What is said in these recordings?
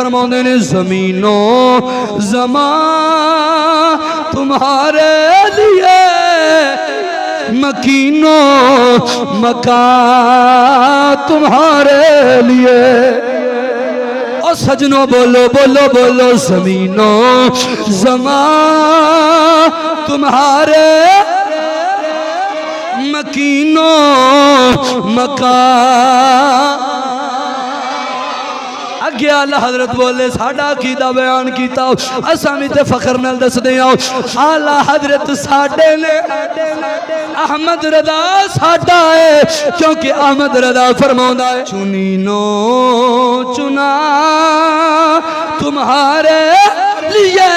فرماؤں نے زمینوں زمان تمہارے لیے مکینوں مکان تمہارے لیے اور سجنوں بولو بولو بولو زمینوں زمان تمہارے مکینوں مکان اگے آلہ حضرت بولے ساڑھا عقیدہ بیان کیتا اسامی تے فخر نال دس دیا آلہ حضرت ساڑھے نے احمد رضا ساڑھا ہے کیونکہ احمد رضا فرماؤں ہے چنینو چنا تمہارے لیے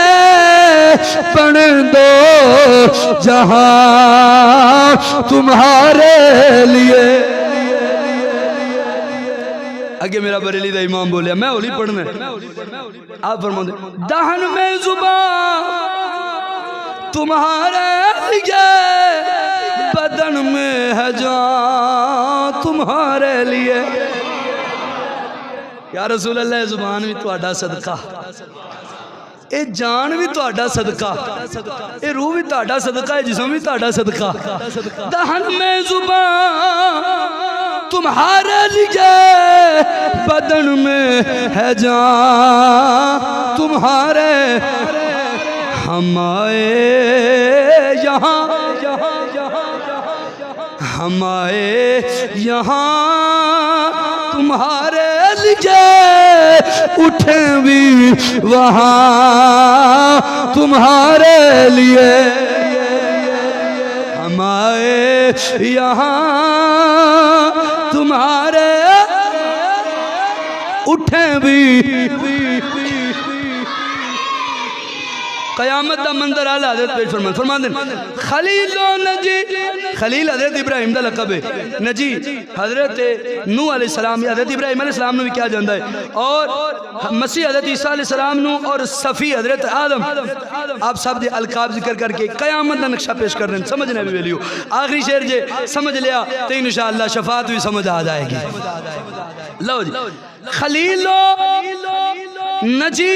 پڑھ دو جہاں تمہارے لیے اگے میرا بریلی دا امام بولیا میں اولی پڑھنا ہے آپ فرماؤں دے دہن میں زبان تمہارے لیے بدن میں ہے جان تمہارے لیے یا رسول اللہ زبان بھی تو اڈا صدقہ اے جان بھی تو اڈا صدقہ اے روح بھی تو اڈا صدقہ اے جسم بھی تو اڈا صدقہ دہن میں زبان تمہارے لیے بدن میں ہے جان تمہارے ہم آئے یہاں ہم آئے یہاں تمہارے لیے اٹھیں بھی وہاں تمہارے لیے ہم آئے یہاں تمہارے اٹھیں بھی قیامت دا منظر آلہ حضرت پیش فرمان دیں خلیل و نجی خلیل حضرت ابراہیم دا لقب ہے نجی حضرت نوح علیہ السلام یا حضرت ابراہیم علیہ السلام نے بھی کیا جاندہ ہے اور مسیح حضرت عیسیٰ علیہ السلام نے اور صفی حضرت آدم آپ سب دے القاب ذکر کر کے قیامت دا نقشہ پیش کر رہے ہیں سمجھنے بھی ویلیو آخری شعر جے سمجھ لیا تو انشاءاللہ شفاعت بھی سمجھ آ جائے گی لو جی خلیل و نجی